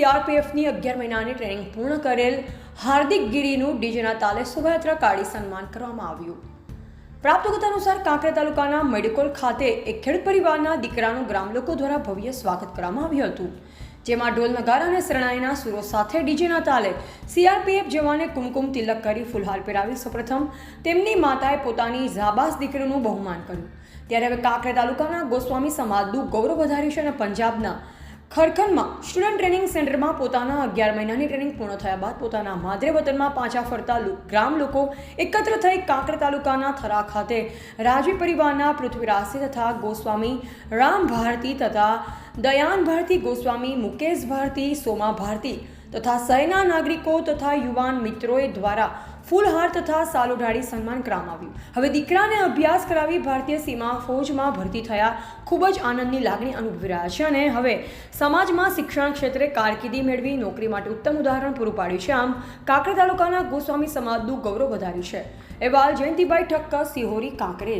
સીઆરપીએફની 11 મહિનાની ટ્રેનિંગ પૂર્ણ કરેલ હાર્દિક ગીરીનું ડીજેના તાલે શોભાયાત્રા કાઢી સન્માન કરવામાં આવ્યું। પ્રાપ્ત વિગત અનુસાર કાંકરેજ તાલુકાના મેડિકોલ ખાતે એક ખેડૂત પરિવારના દીકરાનું ગ્રામલોકો દ્વારા ભવ્ય સ્વાગત કરવામાં આવ્યું હતું, જેમાં ઢોલ નગારા અને શરણાઈના સુરો સાથે ડીજેના તાલે સીઆરપીએફ જવાને કુમકુમ તિલક કરી ફૂલહાર પહેરાવી સૌપ્રથમ તેમની માતાએ પોતાની જાબાઝ દીકરીનું બહુમાન કર્યું। ત્યારે હવે કાંકરેજ તાલુકાના ગોસ્વામી સમાજનું ગૌરવ વધાર્યું છે અને પંજાબના ખરખનમાં સ્ટુડન્ટ ટ્રેનિંગ સેન્ટરમાં પોતાના 11 મહિનાની ટ્રેનિંગ પૂર્ણ થયા બાદ પોતાના માદરે વતનમાં પાછા ફરતા ગ્રામ લોકો એકત્ર થઈ કાંકરેજ તાલુકાના થરા ખાતે રાજવી પરિવારના પૃથ્વીરાજસિંહ તથા ગોસ્વામી રામ ભારતી તથા દયાન ભારતી ગોસ્વામી, મુકેશ ભારતી, સોમા ભારતી તથા શહેરના નાગરિકો તથા યુવાન મિત્રોએ દ્વારા ફૂલહાર તથા સાલો ઢાળી સન્માન કરવામાં આવ્યું। હવે દીકરાને અભ્યાસ કરાવી ભારતીય સીમા ફૌજમાં ભરતી થયા ખૂબ જ આનંદની લાગણી અનુભવી રહ્યા છે અને હવે સમાજમાં શિક્ષણ ક્ષેત્રે કારકિર્દી મેળવી નોકરી માટે ઉત્તમ ઉદાહરણ પૂરું પાડ્યું છે। આમ કાંકરેજ તાલુકાના ગોસ્વામી સમાજનું ગૌરવ વધાર્યું છે। અહેવાલ જયંતિભાઈ ઠક્કર, સિહોરી, કાંકરેજ।